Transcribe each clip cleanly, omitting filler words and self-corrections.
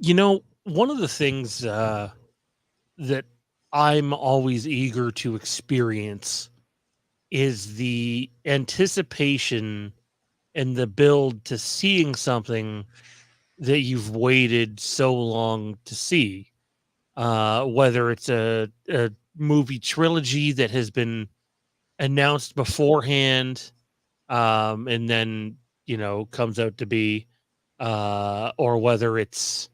One of the things that I'm always eager to experience is the anticipation and the build to seeing something that you've waited so long to see. Whether it's a movie trilogy that has been announced beforehand, and then comes out to be, or whether it's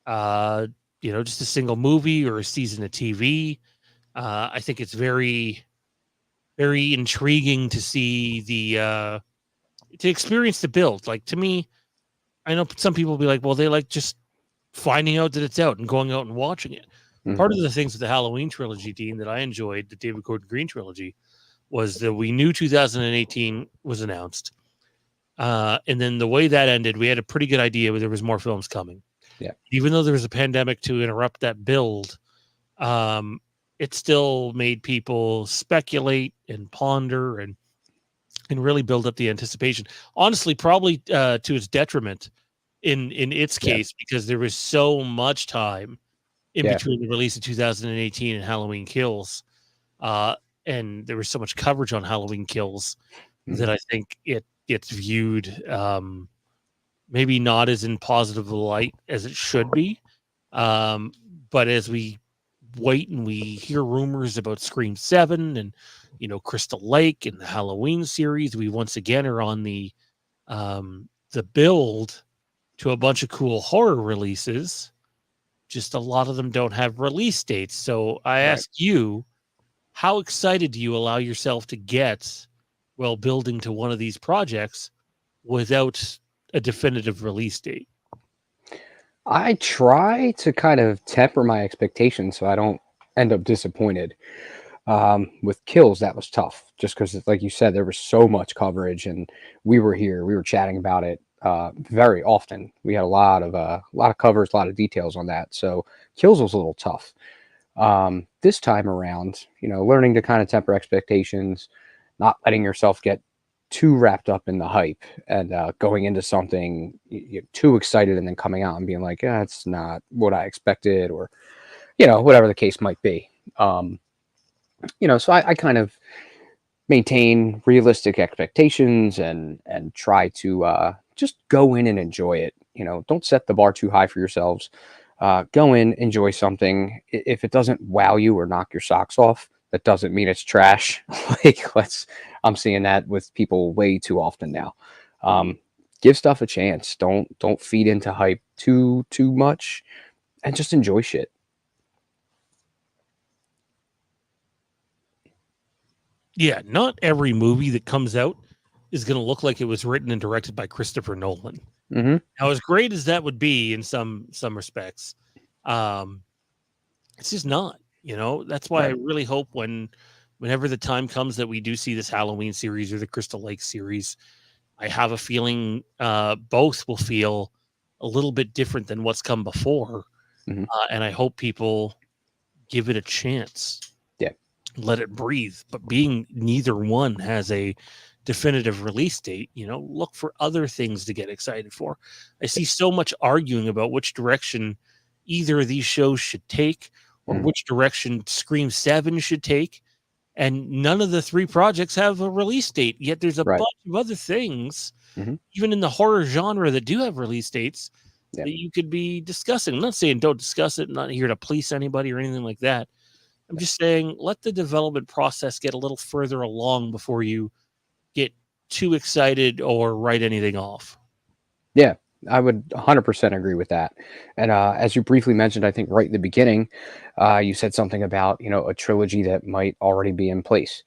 uh, just a single movie or a season of TV. I think it's very, very intriguing to see to experience the build. Like, to me, I know some people will be like, well, they like just finding out that it's out and going out and watching it. Mhm. Part of the things with the Halloween trilogy, Dean, that I enjoyed, the David Gordon Green trilogy, was that we knew 2018 was announced. And then the way that ended, we had a pretty good idea there was more films coming. Yeah. Even though there was a pandemic to interrupt that build, it still made people speculate and ponder and really build up the anticipation. Honestly, probably to its detriment in its Yeah. case, because there was so much time in Yeah. between the release of 2018 and Halloween Kills. And there was so much coverage on Halloween Kills that Mhm. I think it gets viewed maybe not as in positive light as it should be. Um, but as we wait and we hear rumors about Scream 7 and Crystal Lake and the Halloween series, we once again are on the build to a bunch of cool horror releases. Just a lot of them don't have release dates. So I Right. ask you, how excited do you allow yourself to get while building to one of these projects without a definitive release date? I try to kind of temper my expectations so I don't end up disappointed. With Kills, that was tough, just because, like you said, there was so much coverage, and we were here, we were chatting about it very often. We had a lot of covers, a lot of details on that. So Kills was a little tough. This time around, learning to kind of temper expectations, not letting yourself get too wrapped up in the hype and going into something you're too excited and then coming out and being like, yeah, it's not what I expected, or whatever the case might be. So I kind of maintain realistic expectations and try to just go in and enjoy it. Don't set the bar too high for yourselves. Go in, enjoy something. If it doesn't wow you or knock your socks off, that doesn't mean it's trash. I'm seeing that with people way too often now. Give stuff a chance. Don't feed into hype too much, and just enjoy shit. Yeah, not every movie that comes out is going to look like it was written and directed by Christopher Nolan. Hmm. Now, as great as that would be in some respects, um, it's just not. That's why I Right. really hope whenever the time comes that we do see this Halloween series or the Crystal Lake series, I have a feeling both will feel a little bit different than what's come before, Hmm. and I hope people give it a chance, Yeah. let it breathe. But being neither one has a definitive release date, look for other things to get excited for. I see so much arguing about which direction either of these shows should take or Mhm. which direction Scream 7 should take. And none of the three projects have a release date. Yet there's a Right. bunch of other things, Hmm. even in the horror genre, that do have release dates Yeah. that you could be discussing. I'm not saying don't discuss it. I'm not here to police anybody or anything like that. I'm just saying let the development process get a little further along before you get too excited or write anything off. Yeah, I would 100% agree with that. And as you briefly mentioned, I think right in the beginning, you said something about, a trilogy that might already be in place.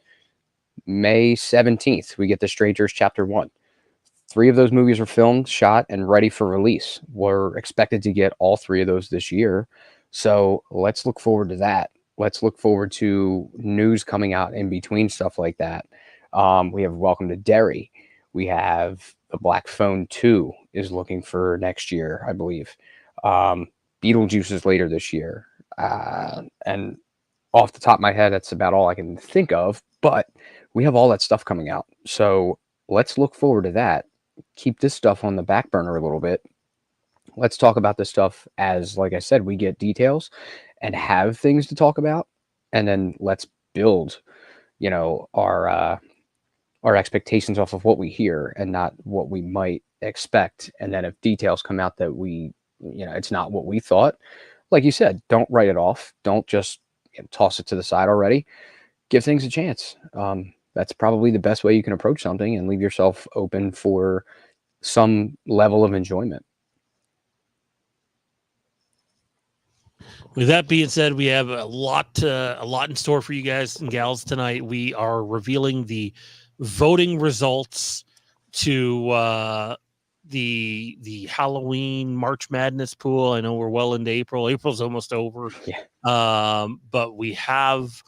May 17th, we get The Strangers Chapter 1. Three of those movies were filmed, shot, and ready for release. We're expected to get all three of those this year. So let's look forward to that. Let's look forward to news coming out in between stuff like that. We have Welcome to Derry. We have The Black Phone 2 is looking for next year, I believe. Um, Beetlejuice is later this year. And off the top of my head, that's about all I can think of. But we have all that stuff coming out. So let's look forward to that. Keep this stuff on the back burner a little bit let's talk about this stuff as, like I said, we get details and have things to talk about, and then let's build, our expectations off of what we hear and not what we might expect. And then if details come out that it's not what we thought, like you said, don't write it off. Don't just toss it to the side already. Give things a chance. That's probably the best way you can approach something and leave yourself open for some level of enjoyment. With that being said, we have a lot in store for you guys and gals tonight. We are revealing the voting results to the Halloween March Madness pool. I know we're well into April. April's almost over. Yeah. But we have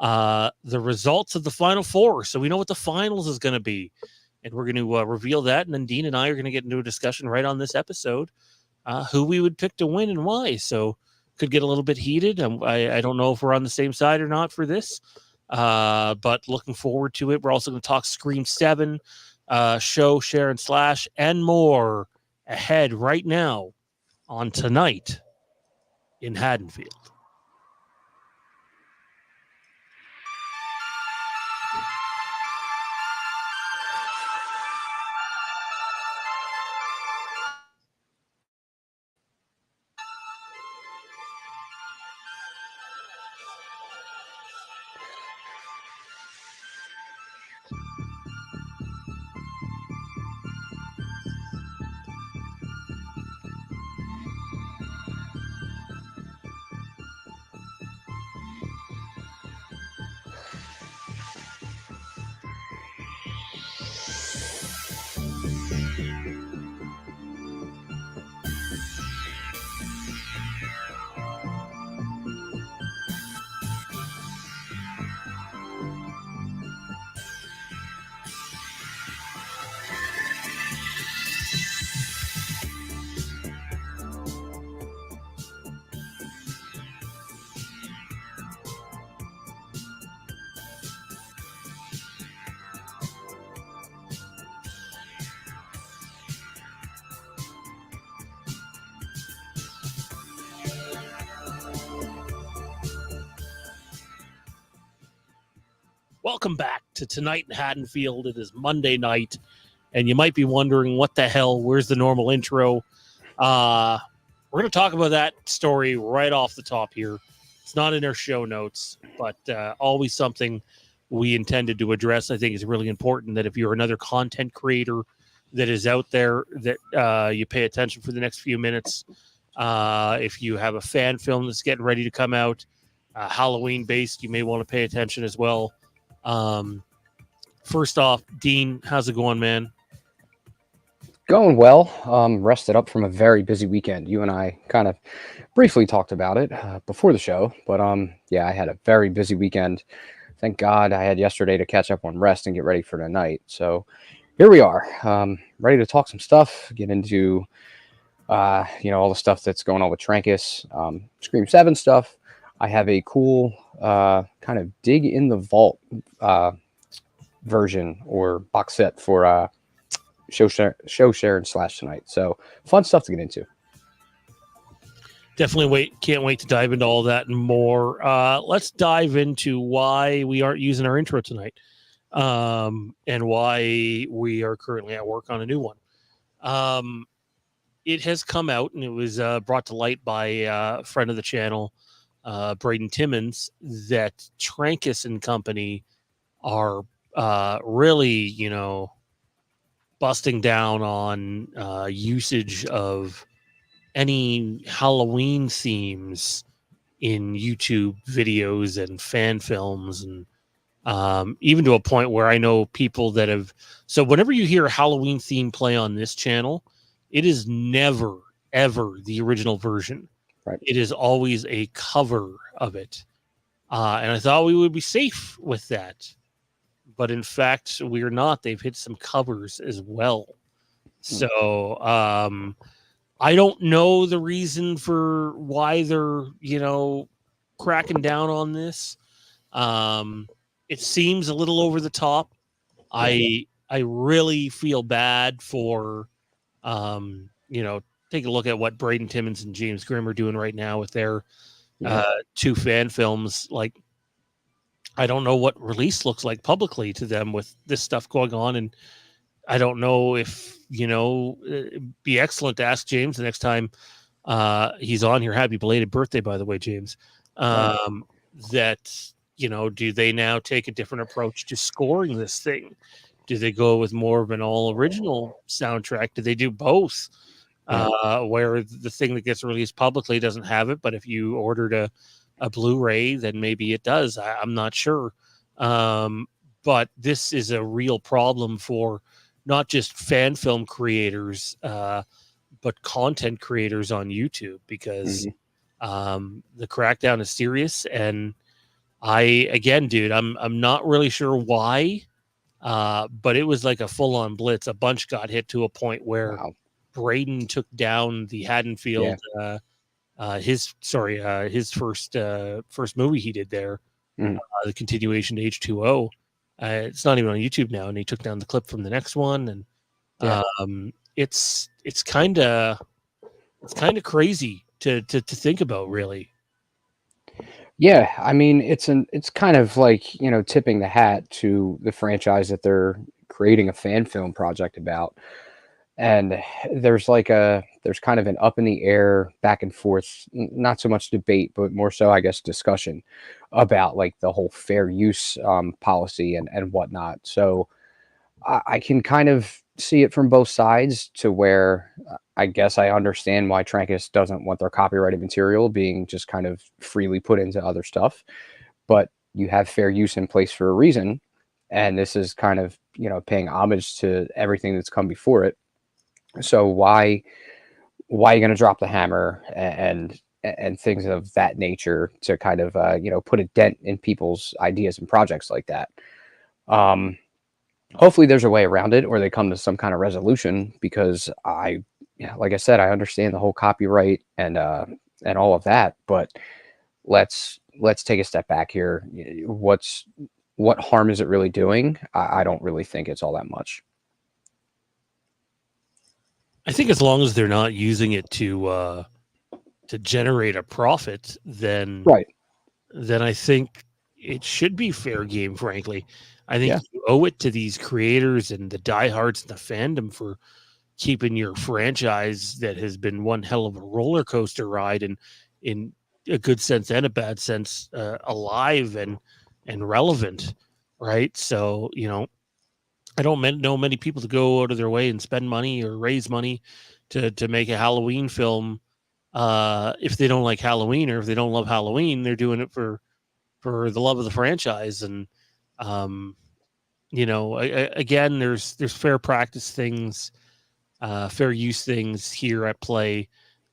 the results of the Final Four, so we know what the finals is going to be, and we're going to reveal that. And then Dean and I are going to get into a discussion right on this episode, who we would pick to win and why. So could get a little bit heated. I don't know if we're on the same side or not for this, but looking forward to it. We're also going to talk Scream 7, show, share, and slash, and more ahead right now on Tonight in Haddonfield. Welcome back to Tonight in Haddonfield. It is Monday night, and you might be wondering, what the hell? Where's the normal intro? We're going to talk about that story right off the top here. It's not in our show notes, but always something we intended to address. I think it's really important that if you're another content creator that is out there, that you pay attention for the next few minutes. If you have a fan film that's getting ready to come out, Halloween-based, you may want to pay attention as well. First off, Dean, how's it going, man? Going well. Rested up from a very busy weekend. You and I kind of briefly talked about it before the show, but yeah, I had a very busy weekend. Thank God I had yesterday to catch up on rest and get ready for tonight. So here we are, ready to talk some stuff, get into all the stuff that's going on with Trancus, Scream 7 stuff. I have a cool kind of dig in the vault version or box set for show, share, and slash tonight. So fun stuff to get into. Definitely can't wait to dive into all that and more. Let's dive into why we aren't using our intro tonight, and why we are currently at work on a new one. It has come out, and it was brought to light by a friend of the channel, Braden Timmons, that Trancus and company are really, busting down on usage of any Halloween themes in YouTube videos and fan films, and even to a point where I know people that have. So whenever you hear a Halloween theme play on this channel, it is never, ever the original version. Right. It is always a cover of it. And I thought we would be safe with that. But in fact, we're not. They've hit some covers as well. So I don't know the reason for why they're, cracking down on this. It seems a little over the top. I really feel bad for, take a look at what Braden Timmons and James Grimm are doing right now with their Yeah. 2 fan films. Like, I don't know what release looks like publicly to them with this stuff going on, and I don't know if it'd be excellent to ask James the next time he's on here. Happy belated birthday, by the way, James. Thanks. That do they now take a different approach to scoring this thing? Do they go with more of an all original soundtrack? Do they do both? Yeah. Where the thing that gets released publicly doesn't have it, but if you ordered a Blu-ray, then maybe it does. I'm not sure. But this is a real problem for not just fan film creators, but content creators on YouTube, because the crackdown is serious. And dude, I'm not really sure why, but it was like a full-on blitz. A bunch got hit to a point where Wow. Braden took down the Haddonfield, his first movie he did there, the continuation to H2O. It's not even on YouTube now, and he took down the clip from the next one, and it's kind of crazy to think about, really. Yeah, I mean, it's kind of like, tipping the hat to the franchise that they're creating a fan film project about. And there's kind of an up in the air, back and forth, not so much debate, but more so, I guess, discussion about like the whole fair use policy and whatnot. So I can kind of see it from both sides, to where I guess I understand why Trancas doesn't want their copyrighted material being just kind of freely put into other stuff. But you have fair use in place for a reason. And this is kind of, paying homage to everything that's come before it. So why are you going to drop the hammer and things of that nature to kind of put a dent in people's ideas and projects like that? Hopefully there's a way around it, or they come to some kind of resolution, because like I said, I understand the whole copyright and all of that, but let's take a step back here. What harm is it really doing? I don't really think it's all that much. I think as long as they're not using it to generate a profit, then Right. I think it should be fair game, frankly. I think Yeah. you owe it to these creators and the diehards and the fandom for keeping your franchise, that has been one hell of a roller coaster ride, and in a good sense and a bad sense, alive and relevant, right? So, I don't know many people to go out of their way and spend money or raise money to make a Halloween film. If they don't like Halloween, or if they don't love Halloween, they're doing it for the love of the franchise. And again, there's fair practice things, fair use things here at play.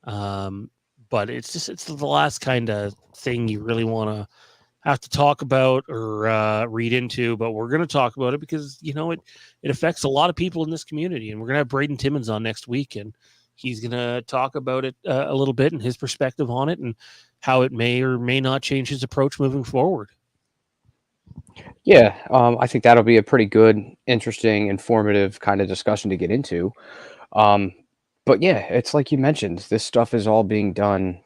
But it's the last kind of thing you really want to have to talk about or read into. But we're going to talk about it because it affects a lot of people in this community, and we're going to have Braden Timmons on next week, and he's going to talk about it a little bit and his perspective on it, and how it may or may not change his approach moving forward. Yeah, I think that'll be a pretty good, interesting, informative kind of discussion to get into. Um, but yeah, it's like you mentioned, this stuff is all being done,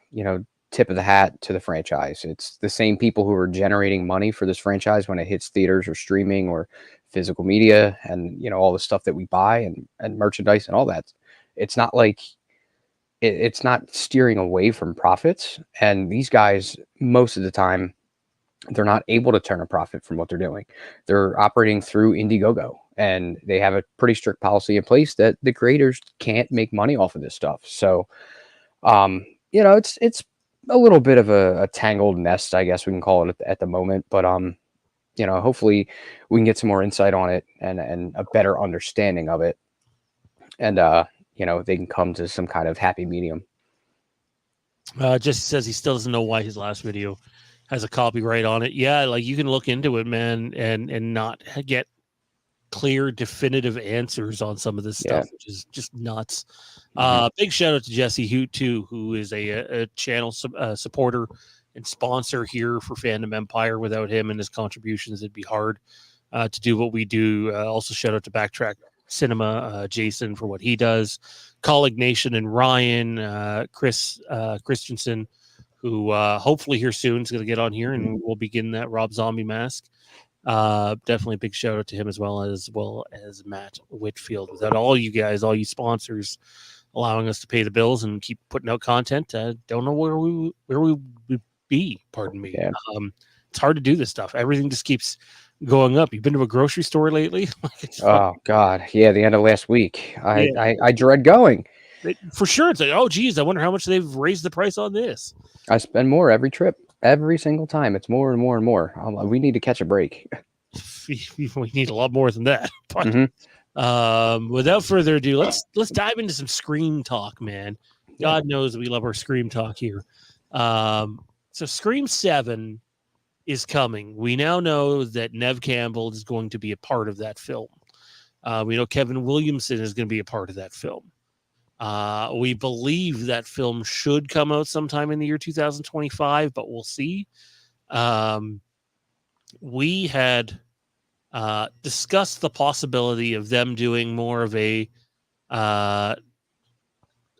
tip of the hat to the franchise. It's the same people who are generating money for this franchise when it hits theaters or streaming or physical media, and all the stuff that we buy and merchandise and all that. It's not like it's not steering away from profits. And these guys, most of the time, they're not able to turn a profit from what they're doing. They're operating through Indiegogo, and they have a pretty strict policy in place that the creators can't make money off of this stuff. So, it's a little bit of a tangled nest, I guess we can call it at the moment. But hopefully we can get some more insight on it and a better understanding of it, and they can come to some kind of happy medium. Jesse says he still doesn't know why his last video has a copyright on it. Yeah, like, you can look into it, man, and not get clear, definitive answers on some of this stuff, which is just nuts. Big shout out to Jesse who is a channel supporter and sponsor here for Fandom Empire. Without him and his contributions, it'd be hard to do what we do. Also, shout out to Backtrack cinema, Jason for what he does, Colleague Nation and Ryan, Chris Christensen, who hopefully here soon is going to get on here and we'll begin that Rob Zombie mask. Definitely a big shout out to him as well as Matt Whitfield. Without all you guys, all you sponsors allowing us to pay the bills and keep putting out content, don't know where we would be. Pardon me. Yeah. It's hard to do this stuff. Everything just keeps going up. You've been to a grocery store lately? Oh God, yeah. The end of last week, I dread going. For sure, it's like, oh geez, I wonder how much they've raised the price on this. I spend more every trip, every single time. It's more and more and more. We need to catch a break. We need a lot more than that. But without further ado, let's dive into some Scream talk, man. God knows we love our Scream talk here. So Scream 7 is coming. We now know that Neve Campbell is going to be a part of that film. We know Kevin Williamson is going to be a part of that film. We believe that film should come out sometime in the year 2025, but we'll see. We had discussed the possibility of them doing more of a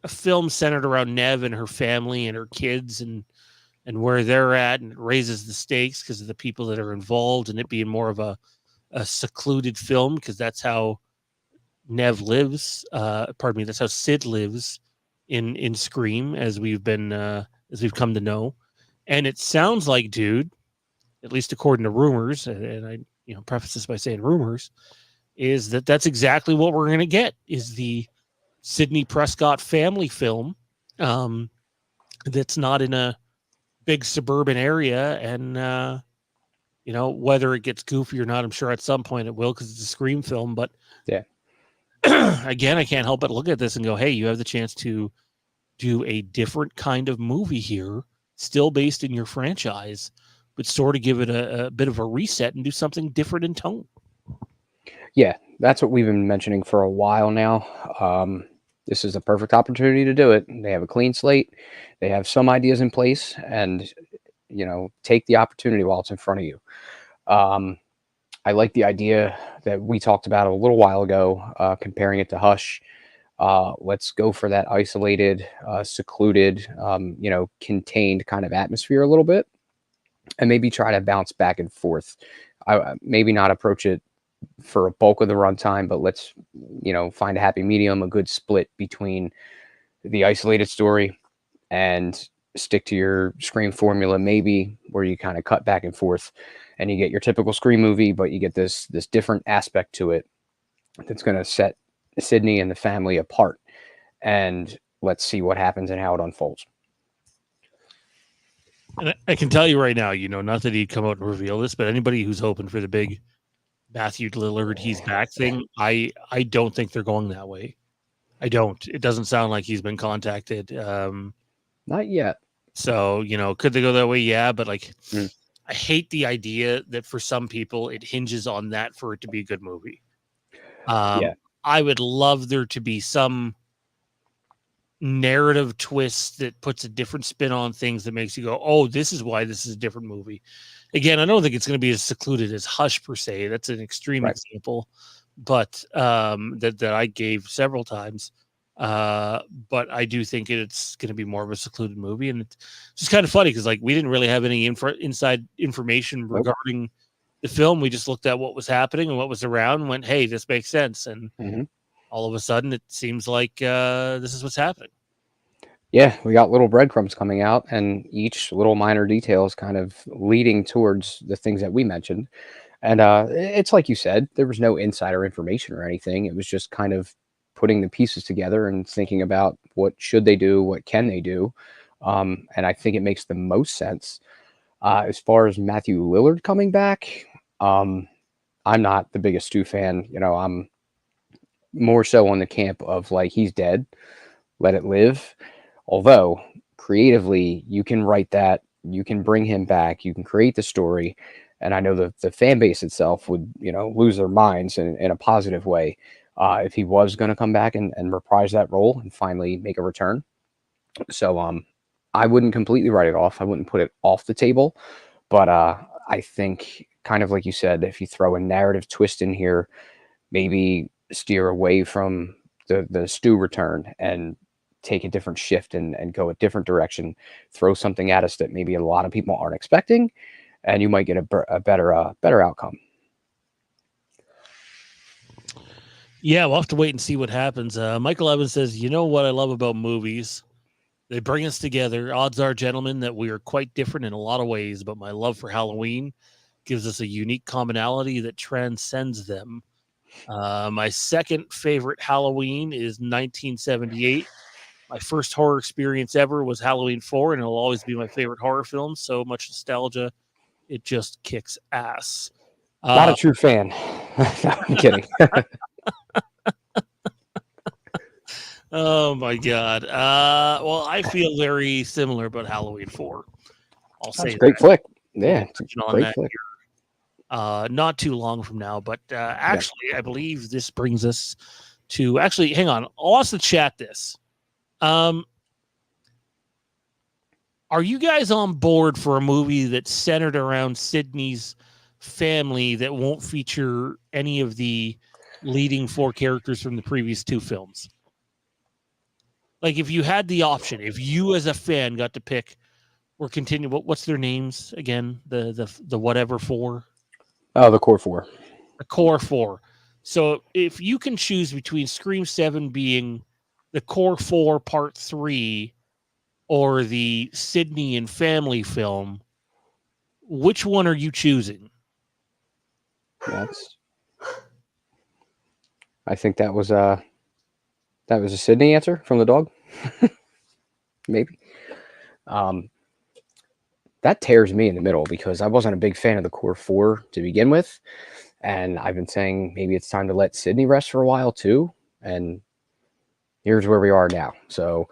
film centered around Neve and her family and her kids and where they're at, and it raises the stakes because of the people that are involved, and it being more of a secluded film because that's how Neve lives. That's how Sid lives in Scream, as we've come to know. And it sounds like, dude, at least according to rumors, and I preface this by saying rumors, is that's exactly what we're going to get, is the Sidney Prescott family film that's not in a big suburban area. And whether it gets goofy or not, I'm sure at some point it will because it's a Scream film. But yeah, again, I can't help but look at this and go, hey, you have the chance to do a different kind of movie here, still based in your franchise, but sort of give it a bit of a reset and do something different in tone. Yeah, that's what we've been mentioning for a while now. This is a perfect opportunity to do it. They have a clean slate. They have some ideas in place, and take the opportunity while it's in front of you. I like the idea that we talked about a little while ago, comparing it to Hush. Let's go for that isolated, secluded, contained kind of atmosphere a little bit, and maybe try to bounce back and forth. Maybe not approach it for a bulk of the runtime, but let's, find a happy medium, a good split between the isolated story and stick to your Scream formula, maybe, where you kind of cut back and forth and you get your typical Scream movie, but you get this different aspect to it that's going to set Sidney and the family apart. And let's see what happens and how it unfolds. And I can tell you right now, not that he'd come out and reveal this, but anybody who's hoping for the big Matthew Lillard, he's back thing, I don't think they're going that way. I don't. It doesn't sound like he's been contacted. Not yet. So, could they go that way? Yeah, but I hate the idea that for some people it hinges on that for it to be a good movie. I would love there to be some narrative twist that puts a different spin on things that makes you go, oh, this is why this is a different movie. Again, I don't think it's going to be as secluded as Hush per se. That's an extreme example, but that I gave several times. But I do think it's going to be more of a secluded movie, and it's just kind of funny because we didn't really have any inside information regarding the film. We just looked at what was happening and what was around and went, hey, this makes sense. And all of a sudden it seems like this is what's happening. Yeah, we got little breadcrumbs coming out, and each little minor detail is kind of leading towards the things that we mentioned. And it's like you said, there was no insider information or anything. It was just kind of putting the pieces together and thinking about what should they do, what can they do. And I think it makes the most sense. As far as Matthew Lillard coming back, I'm not the biggest Stu fan. I'm more so on the camp of he's dead, let it live. Although creatively, you can write that, you can bring him back, you can create the story. And I know the fan base itself would, lose their minds in a positive way if he was going to come back and reprise that role and finally make a return. So I wouldn't completely write it off. I wouldn't put it off the table. But I think, kind of like you said, if you throw a narrative twist in here, maybe steer away from the stew return and take a different shift and go a different direction, throw something at us that maybe a lot of people aren't expecting, and you might get a better outcome. Yeah, we'll have to wait and see what happens. Michael Evans says, "You know what I love about movies? They bring us together. Odds are, gentlemen, that we are quite different in a lot of ways, but my love for Halloween gives us a unique commonality that transcends them. My second favorite Halloween is 1978. My first horror experience ever was Halloween 4, and it'll always be my favorite horror film. So much nostalgia. It just kicks ass." Not a true fan. No, I'm kidding. Oh my God. Well, I feel very similar about Halloween 4. I'll That's say a great that. flick. We'll Yeah, be it's a touching on great that flick. not too long from now. But actually, I believe this brings us to actually, hang on. I'll also chat this. Are you guys on board for a movie that's centered around Sydney's family that won't feature any of the leading 4 characters from the previous 2 films? Like, if you had the option, if you as a fan got to pick or continue, what's their names again? The whatever 4, Oh, the core 4. the core 4. So if you can choose between Scream 7 being the core 4 part 3 or the Sydney and family film, which one are you choosing? I think that was a Sydney answer from the dog. Maybe. That tears me in the middle because I wasn't a big fan of the core 4 to begin with, and I've been saying maybe it's time to let Sydney rest for a while too, and here's where we are now. So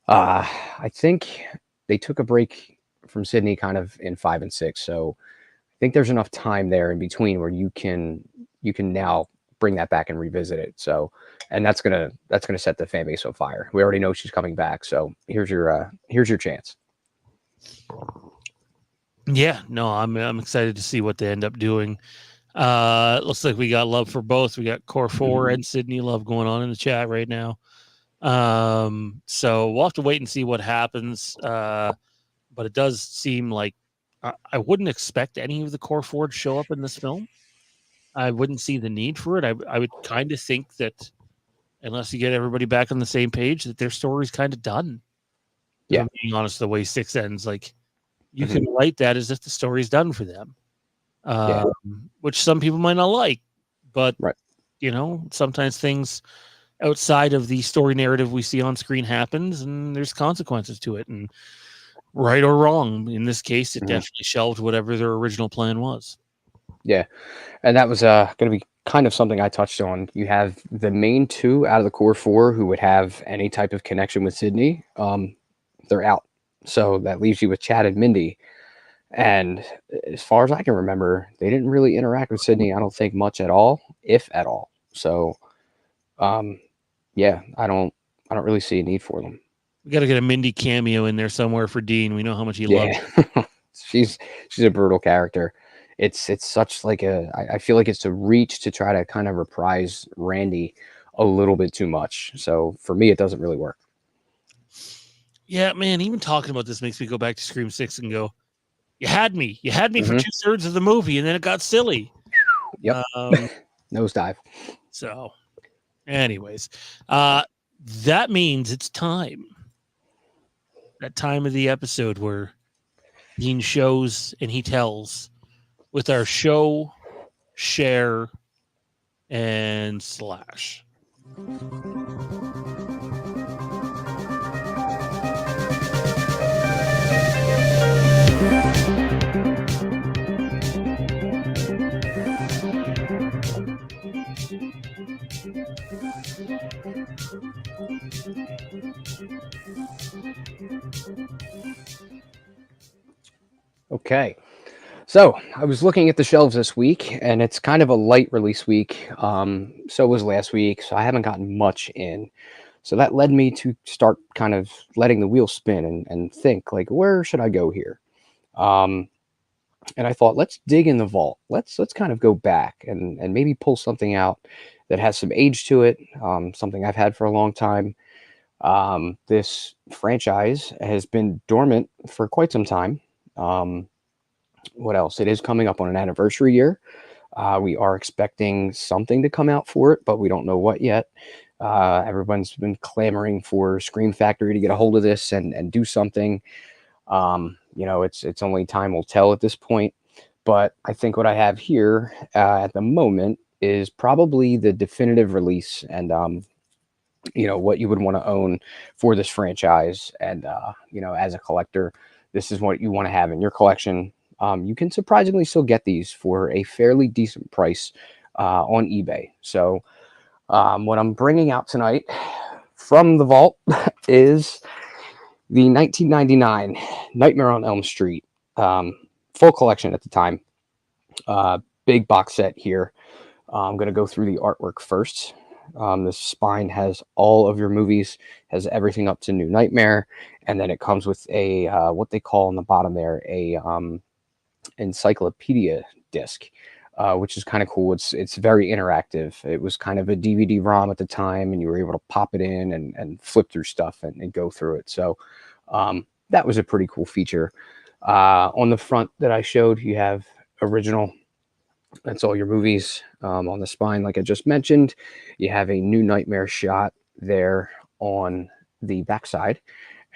I think they took a break from Sydney kind of in 5 and 6, so I think there's enough time there in between where you can now bring that back and revisit it. So, and that's gonna set the fan base on fire. We already know she's coming back, so here's your chance. Yeah, no, I'm excited to see what they end up doing. Looks like we got love for both. We got core 4 and Sydney love going on in the chat right now. So we'll have to wait and see what happens. But it does seem like I wouldn't expect any of the core 4 to show up in this film. I wouldn't see the need for it. I would kind of think that unless you get everybody back on the same page, that their story's kind of done. Yeah. If I'm being honest, the way 6 ends, like you can write that as if the story's done for them. Which some people might not like, but right. You know, sometimes things outside of the story narrative we see on screen happens, and there's consequences to it. And right or wrong, in this case, it definitely shelved whatever their original plan was. Yeah, and that was going to be kind of something I touched on. You have the main 2 out of the core 4 who would have any type of connection with Sydney. They're out, so that leaves you with Chad and Mindy. And as far as I can remember, they didn't really interact with Sydney, I don't think, much at all, if at all. So, yeah, I don't really see a need for them. We got to get a Mindy cameo in there somewhere for Dean. We know how much he loves. she's a brutal character. It's such like I feel like it's a reach to try to kind of reprise Randy a little bit too much. So for me, it doesn't really work. Yeah, man, even talking about this makes me go back to Scream 6 and go, you had me for 2/3 of the movie, and then it got silly. Yep. Nosedive. So anyways, that means it's time. That time of the episode where Dean shows and he tells with our show, share, and slash. Okay. So I was looking at the shelves this week, and it's kind of a light release week. So was last week, so I haven't gotten much in. So that led me to start kind of letting the wheel spin and think, like, where should I go here? And I thought, let's dig in the vault. Let's kind of go back and maybe pull something out that has some age to it, something I've had for a long time. This franchise has been dormant for quite some time. What else? It is coming up on an anniversary year. We are expecting something to come out for it, but we don't know what yet. Everyone's been clamoring for Scream Factory to get a hold of this and do something. It's only time will tell at this point. But I think what I have here at the moment is probably the definitive release and what you would want to own for this franchise. And as a collector, this is what you want to have in your collection. You can surprisingly still get these for a fairly decent price on eBay. So what I'm bringing out tonight from the vault is the 1999 Nightmare on Elm Street full collection at the time. Big box set here. I'm going to go through the artwork first. The spine has all of your movies, has everything up to New Nightmare, and then it comes with a what they call on the bottom there a encyclopedia disc, which is kind of cool. It's very interactive. It was kind of a DVD-ROM at the time, and you were able to pop it in and flip through stuff and go through it. So that was a pretty cool feature. On the front that I showed, you have original. That's all your movies. On the spine, like I just mentioned, you have a New Nightmare shot there on the backside.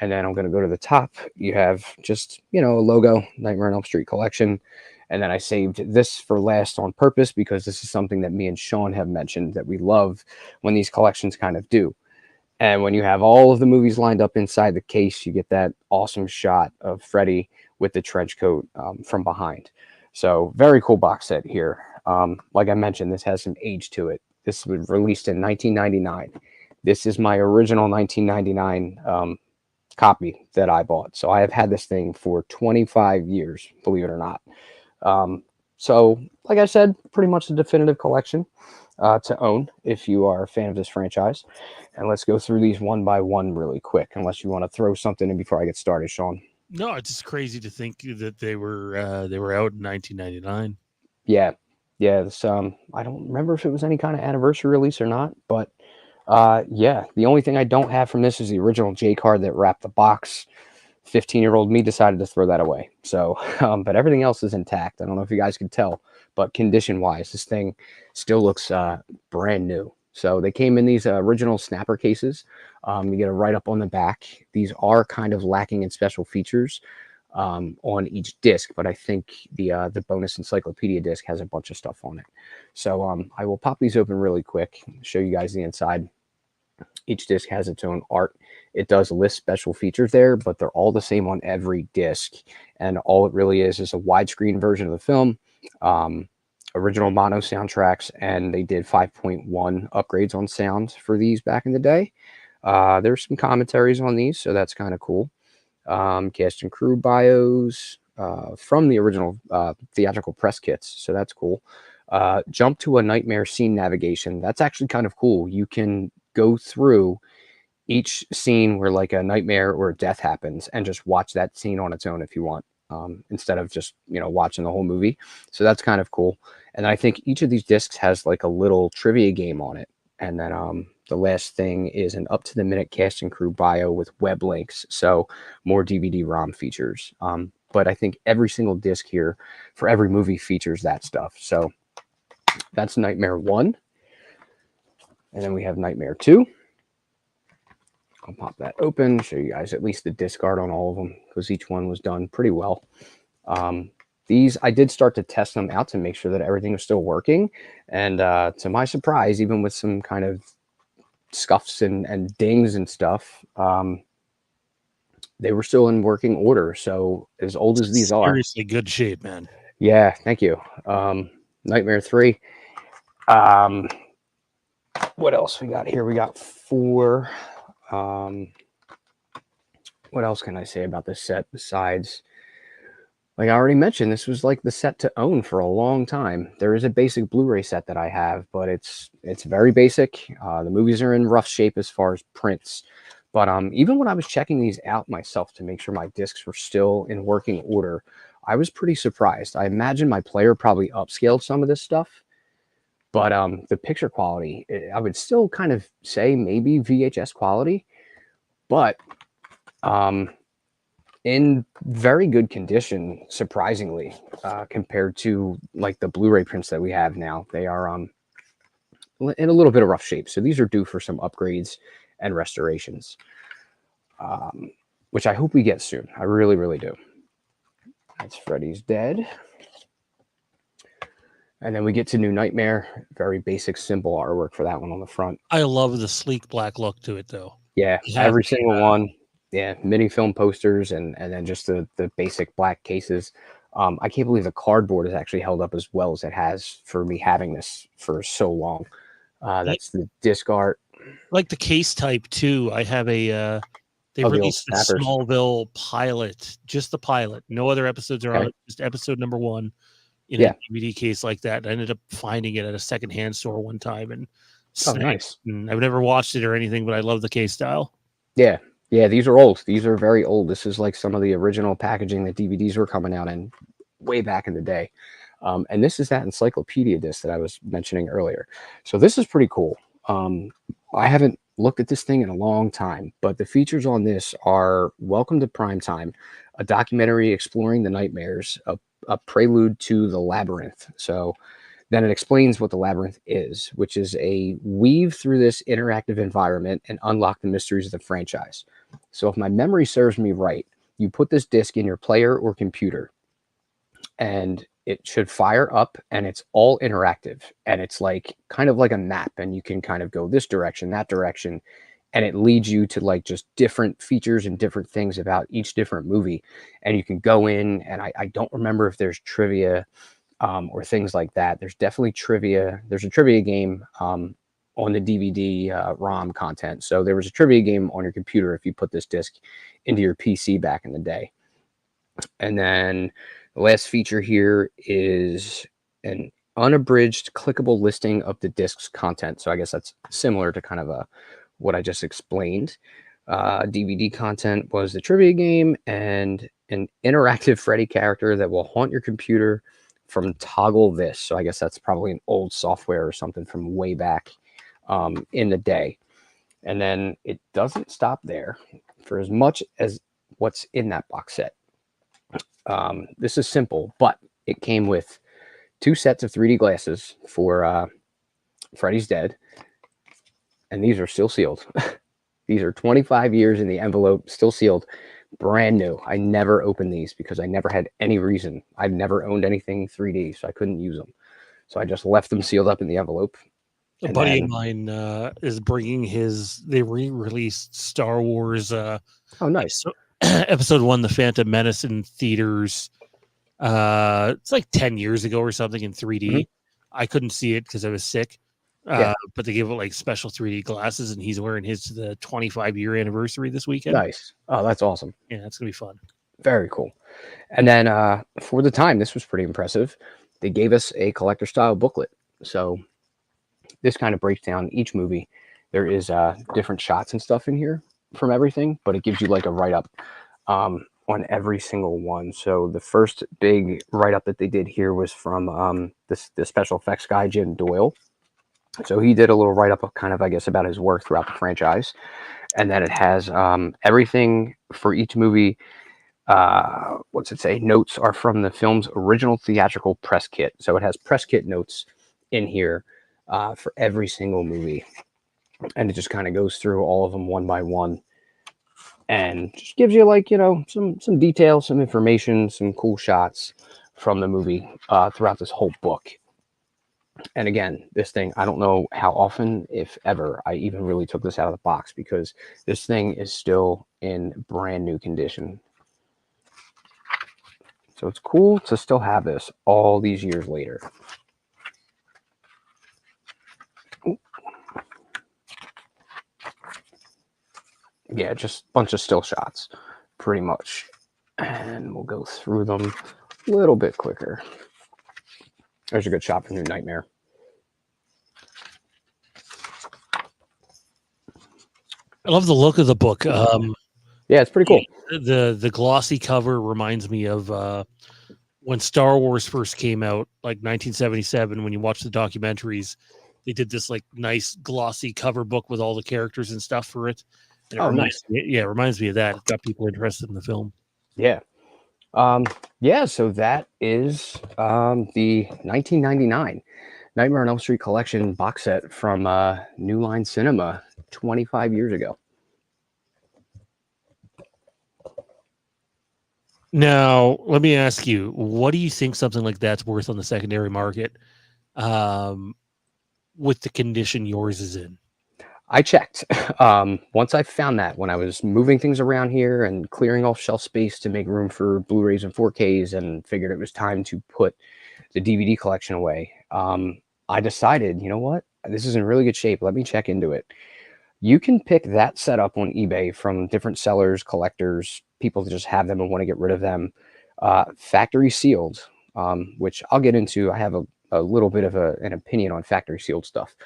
And then I'm going to go to the top. You have just, a logo, Nightmare on Elm Street collection. And then I saved this for last on purpose because this is something that me and Sean have mentioned that we love when these collections kind of do. And when you have all of the movies lined up inside the case, you get that awesome shot of Freddy with the trench coat from behind. So very cool box set here. Like I mentioned, this has some age to it. This was released in 1999. This is my original 1999 copy that I bought. So I have had this thing for 25 years, believe it or not. So like I said, pretty much the definitive collection to own if you are a fan of this franchise. And let's go through these one by one really quick, unless you want to throw something in before I get started, Sean. No, it's just crazy to think that they were out in 1999. Yeah. This, I don't remember if it was any kind of anniversary release or not, but yeah, the only thing I don't have from this is the original J card that wrapped the box. 15-year-old me decided to throw that away. So, but everything else is intact. I don't know if you guys can tell, but condition-wise, this thing still looks brand new. So they came in these original snapper cases. You get a write-up on the back. These are kind of lacking in special features on each disc, but I think the bonus encyclopedia disc has a bunch of stuff on it. So I will pop these open really quick, show you guys the inside. Each disc has its own art. It does list special features there, but they're all the same on every disc. And all it really is a widescreen version of the film, original mono soundtracks, and they did 5.1 upgrades on sound for these back in the day. There's some commentaries on these, so that's kind of cool. Cast and crew bios from the original theatrical press kits, so that's cool. Jump to a nightmare scene navigation. That's actually kind of cool. You can go through each scene where like a nightmare or a death happens and just watch that scene on its own if you want, instead of just watching the whole movie. So that's kind of cool. And I think each of these discs has like a little trivia game on it. And then the last thing is an up to the minute cast and crew bio with web links, so more DVD-ROM features. But I think every single disc here for every movie features that stuff. So that's Nightmare 1. And then we have Nightmare 2. I'll pop that open, show you guys at least the disc art on all of them, because each one was done pretty well. These, I did start to test them out to make sure that everything was still working. And to my surprise, even with some kind of scuffs and dings and stuff, they were still in working order. So as old as these are. Seriously good shape, man. Yeah, thank you. Nightmare 3. What else we got here? We got 4. What else can I say about this set besides, like I already mentioned, this was like the set to own for a long time. There is a basic Blu-ray set that I have, but it's very basic. The movies are in rough shape as far as prints. But even when I was checking these out myself to make sure my discs were still in working order, I was pretty surprised. I imagine my player probably upscaled some of this stuff. But the picture quality, I would still kind of say maybe VHS quality, but in very good condition, surprisingly, compared to like the Blu-ray prints that we have now. They are in a little bit of rough shape. So these are due for some upgrades and restorations, which I hope we get soon. I really, really do. That's Freddy's Dead. And then we get to New Nightmare. Very basic, simple artwork for that one on the front. I love the sleek black look to it, though. Yeah, You have every single one. Yeah, mini film posters and then just the basic black cases. I can't believe the cardboard is actually held up as well as it has for me having this for so long. That's the disc art. Like the case type too. I have a they Oh, the old released the snappers. Smallville pilot, just the pilot. No other episodes are on Okay. it, just episode number 1 in Yeah. a DVD case like that. I ended up finding it at a secondhand store one time and Oh, nice. and I've never watched it or anything, but I love the case style. Yeah. Yeah, these are old. These are very old. This is like some of the original packaging that DVDs were coming out in way back in the day. And this is that encyclopedia disc that I was mentioning earlier. So this is pretty cool. I haven't looked at this thing in a long time, but the features on this are Welcome to Primetime, a documentary exploring the nightmares, a prelude to the labyrinth. So then it explains what the labyrinth is, which is a weave through this interactive environment and unlock the mysteries of the franchise. So if my memory serves me right, you put this disc in your player or computer and it should fire up, and it's all interactive, and it's like kind of like a map, and you can kind of go this direction, that direction, and it leads you to like just different features and different things about each different movie. And you can go in, and I don't remember if there's trivia or things like that. There's definitely trivia. There's a trivia game on the DVD ROM content. So there was a trivia game on your computer if you put this disc into your PC back in the day. And then the last feature here is an unabridged clickable listing of the disc's content. So I guess that's similar to kind of what I just explained. DVD content was the trivia game and an interactive Freddy character that will haunt your computer from Toggle This. So I guess that's probably an old software or something from way back in the day. And then it doesn't stop there for as much as what's in that box set. This is simple, but it came with 2 sets of 3D glasses for Freddy's Dead, and these are still sealed. These are 25 years in the envelope, still sealed, brand new. I never opened these because I never had any reason. I've never owned anything 3D, so I couldn't use them. So I just left them sealed up in the envelope. A buddy of mine is bringing they re-released Star Wars. Oh, nice. Episode 1, The Phantom Menace, in theaters. It's like 10 years ago or something in 3D. Mhm. I couldn't see it because I was sick. Yeah. But they gave it like special 3D glasses, and he's wearing his to the 25-year anniversary this weekend. Nice. Oh, that's awesome. Yeah, it's gonna be fun. Very cool. And then for the time, this was pretty impressive. They gave us a collector style booklet. So this kind of breaks down each movie. There is different shots and stuff in here from everything, but it gives you like a write-up on every single one. So the first big write-up that they did here was from the special effects guy, Jim Doyle. So he did a little write-up of kind of, I guess, about his work throughout the franchise. And then it has everything for each movie. What's it say? Notes are from the film's original theatrical press kit. So it has press kit notes in here for every single movie. And it just kind of goes through all of them one by one. And just gives you, like, some detail, some information, some cool shots from the movie throughout this whole book. And again, this thing, I don't know how often, if ever, I even really took this out of the box, because this thing is still in brand new condition. So it's cool to still have this all these years later. Yeah, just a bunch of still shots, pretty much. And we'll go through them a little bit quicker. There's a good shot for New Nightmare. I love the look of the book. Yeah, it's pretty cool. The glossy cover reminds me of when Star Wars first came out, like 1977, when you watch the documentaries, they did this like nice glossy cover book with all the characters and stuff for it. And Nice. it reminds me of that. It got people interested in the film. Yeah. So that is the 1999 Nightmare on Elm Street collection box set from New Line Cinema 25 years ago. Now, let me ask you, what do you think something like that's worth on the secondary market with the condition yours is in? I checked. Once I found that, when I was moving things around here and clearing off shelf space to make room for Blu-rays and 4Ks, and figured it was time to put the DVD collection away, I decided, you know what? This is in really good shape. Let me check into it. You can pick that setup on eBay from different sellers, collectors, people that just have them and want to get rid of them. Factory sealed, which I'll get into. I have a little bit of an opinion on factory sealed stuff.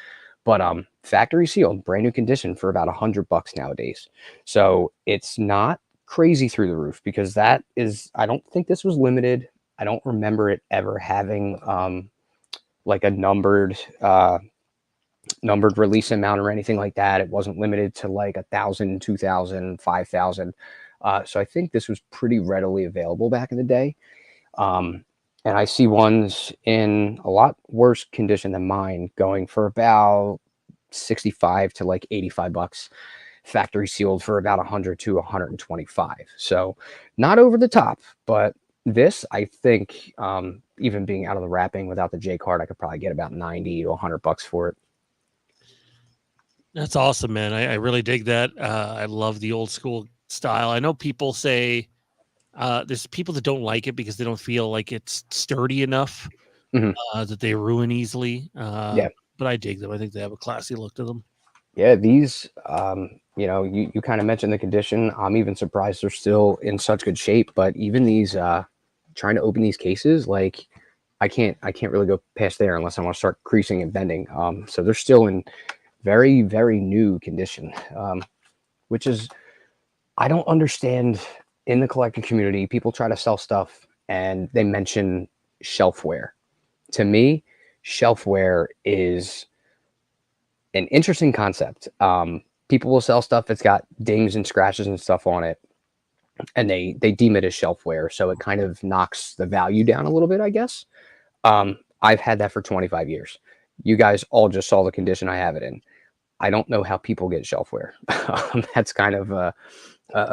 But factory sealed, brand new condition for about $100 nowadays. So it's not crazy through the roof, because that is, I don't think this was limited. I don't remember it ever having like a numbered release amount or anything like that. It wasn't limited to like 1,000, 2,000, 5,000. So I think this was pretty readily available back in the day. And I see ones in a lot worse condition than mine going for about 65 to like $85, factory sealed for about 100 to 125. So not over the top, but this, I think, even being out of the wrapping without the J card, I could probably get about 90 to $100 for it. That's awesome, man. I really dig that. I love the old school style. I know people say there's people that don't like it because they don't feel like it's sturdy enough, that they ruin easily. Yeah. But I dig them. I think they have a classy look to them. Yeah, these, you kind of mentioned the condition. I'm even surprised they're still in such good shape. But even these, trying to open these cases, like I can't really go past there unless I want to start creasing and bending. So they're still in very, very new condition, which is, I don't understand. In the collector community, people try to sell stuff and they mention shelfware. To me, shelfware is an interesting concept. People will sell stuff that's got dings and scratches and stuff on it, and they deem it as shelfware. So it kind of knocks the value down a little bit, I guess. I've had that for 25 years. You guys all just saw the condition I have it in. I don't know how people get shelfware. That's kind of a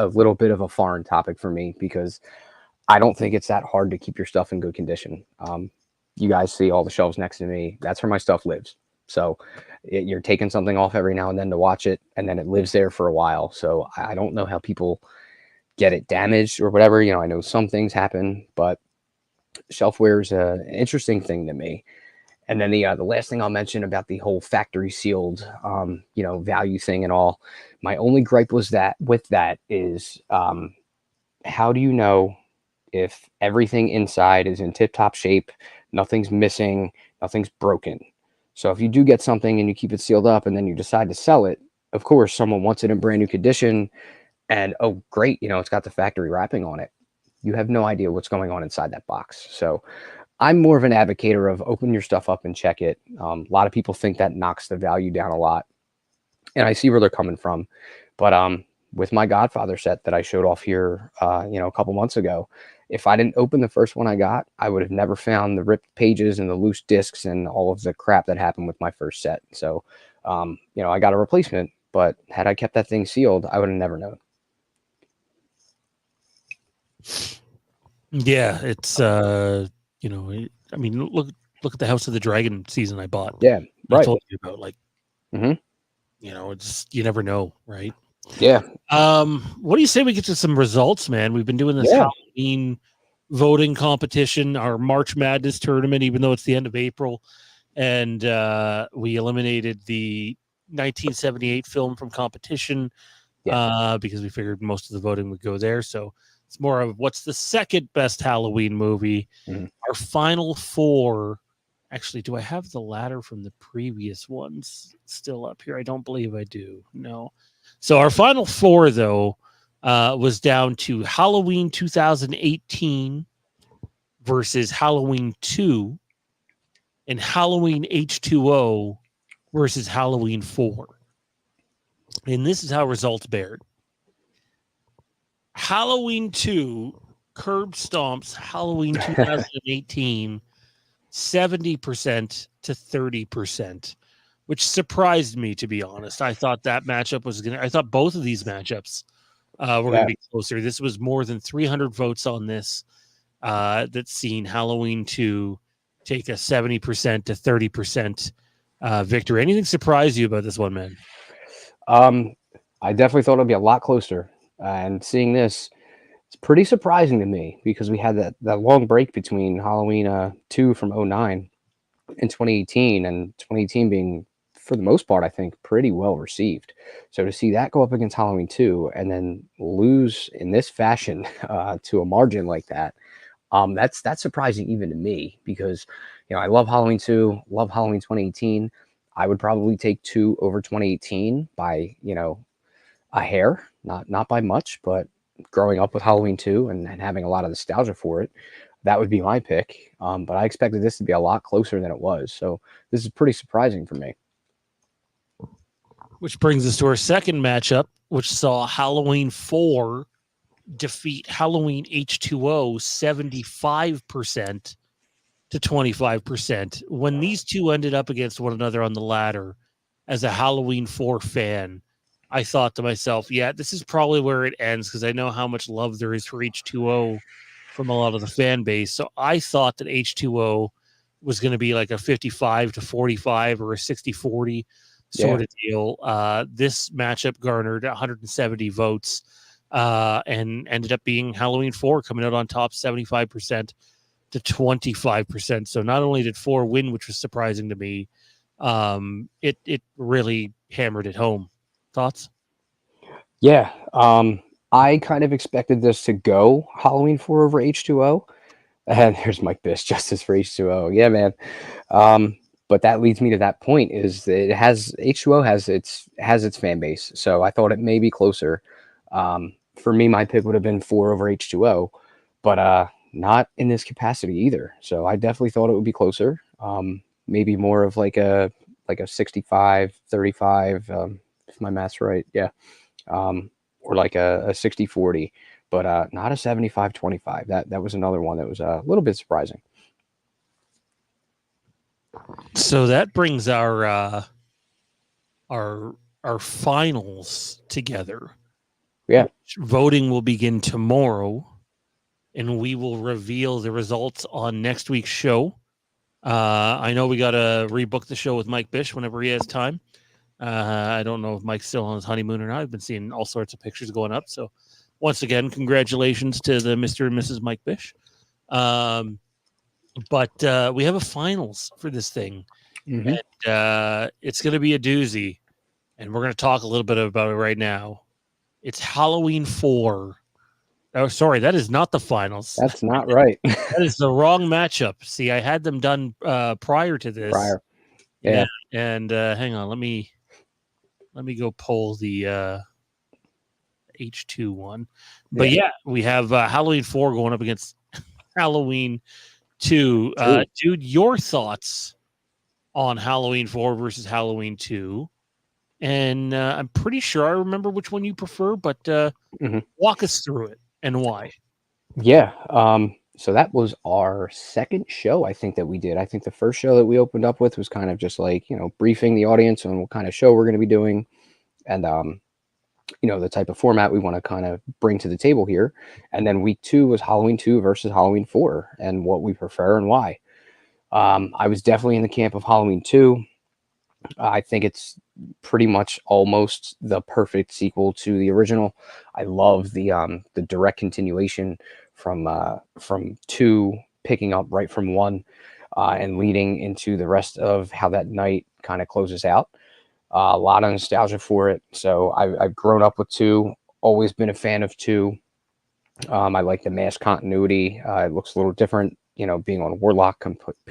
little bit of a foreign topic for me, because I don't think it's that hard to keep your stuff in good condition. You guys see all the shelves next to me. That's where my stuff lives. So you're taking something off every now and then to watch it, and then it lives there for a while. So I don't know how people get it damaged or whatever. I know some things happen, but shelfware is an interesting thing to me. And then the last thing I'll mention about the whole factory sealed, value thing and all, my only gripe was that is, how do you know if everything inside is in tip-top shape, nothing's missing, nothing's broken? So if you do get something and you keep it sealed up and then you decide to sell it, of course, someone wants it in brand new condition, and oh, great, it's got the factory wrapping on it. You have no idea what's going on inside that box. So I'm more of an advocate of open your stuff up and check it. A lot of people think that knocks the value down a lot, and I see where they're coming from. But with my Godfather set that I showed off here, a couple months ago, if I didn't open the first one I got, I would have never found the ripped pages and the loose discs and all of the crap that happened with my first set. So, I got a replacement, but had I kept that thing sealed, I would have never known. Yeah, it's I mean, look at the House of the Dragon season I bought. Yeah, right. I told you about, like, it's, you never know, right? Yeah. What do you say we get to some results, man? We've been doing this Halloween voting competition, our March Madness tournament, even though it's the end of April, and we eliminated the 1978 film from competition because we figured most of the voting would go there. So it's more of what's the second best Halloween movie. Our final four. Actually, do I have the ladder from the previous ones still up here? I don't believe I do. No. So our final four, though, was down to Halloween 2018 versus Halloween 2, and Halloween H2O versus Halloween 4. And this is how results bared. Halloween 2 curb stomps Halloween 2018 70% to 30%, which surprised me, to be honest. I thought that matchup was going to, I thought both of these matchups were going to be closer. This was more than 300 votes on this that's seen Halloween 2 take a 70% to 30% victory. Anything surprise you about this one, man? I definitely thought it'd be a lot closer. And seeing this, it's pretty surprising to me because we had that long break between Halloween 2 from 09 and 2018, and 2018 being, for the most part, I think, pretty well received. So to see that go up against Halloween 2 and then lose in this fashion to a margin like that, that's surprising even to me because, I love Halloween 2, love Halloween 2018. I would probably take 2 over 2018 by, a hair, not by much, but growing up with Halloween 2 and having a lot of nostalgia for it, that would be my pick. But I expected this to be a lot closer than it was. So this is pretty surprising for me. Which brings us to our second matchup, which saw Halloween 4 defeat Halloween H2O 75% to 25%. When these two ended up against one another on the ladder, as a Halloween 4 fan, I thought to myself, yeah, this is probably where it ends because I know how much love there is for H2O from a lot of the fan base. So I thought that H2O was going to be like a 55 to 45 or a 60-40 sort of deal. This matchup garnered 170 votes and ended up being Halloween 4 coming out on top 75% to 25%. So not only did 4 win, which was surprising to me, it really hammered it home. Thoughts? Yeah. I kind of expected this to go Halloween 4 over H2O. And there's Mike Bish, Justice for H2O. Yeah, man. But that leads me to that point is that H2O has its fan base. So I thought it may be closer. For me, my pick would have been 4 over H2O, but not in this capacity either. So I definitely thought it would be closer. Maybe more of like a 65-35, if my math's right. Yeah. Or like a 60-40, but not a 75-25. That was another one that was a little bit surprising. So that brings our finals together. Yeah. Voting will begin tomorrow, and we will reveal the results on next week's show. I know we got to rebook the show with Mike Bish whenever he has time. I don't know if Mike's still on his honeymoon or not. I've been seeing all sorts of pictures going up. So once again, congratulations to the Mr. and Mrs. Mike Bish. But we have a finals for this thing. Mm-hmm. And it's going to be a doozy. And we're going to talk a little bit about it right now. It's Halloween 4. Oh, sorry, that is not the finals. That's not right. That is the wrong matchup. See, I had them done prior to this. Yeah. And hang on, let me go pull the H2 one. But yeah, we have Halloween 4 going up against Halloween 2. Dude, your thoughts on Halloween 4 versus Halloween 2? And I'm pretty sure I remember which one you prefer, but walk us through it and why. Yeah. So that was our second show, I think, that we did. I think the first show that we opened up with was kind of just like, briefing the audience on what kind of show we're going to be doing and, the type of format we want to kind of bring to the table here. And then week 2 was Halloween 2 versus Halloween 4 and what we prefer and why. I was definitely in the camp of Halloween 2. I think it's pretty much almost the perfect sequel to the original. I love the direct continuation from 2 picking up right from 1 and leading into the rest of how that night kind of closes out. A lot of nostalgia for it. So I've grown up with 2, always been a fan of 2. I like the mass continuity. It looks a little different, being on Warlock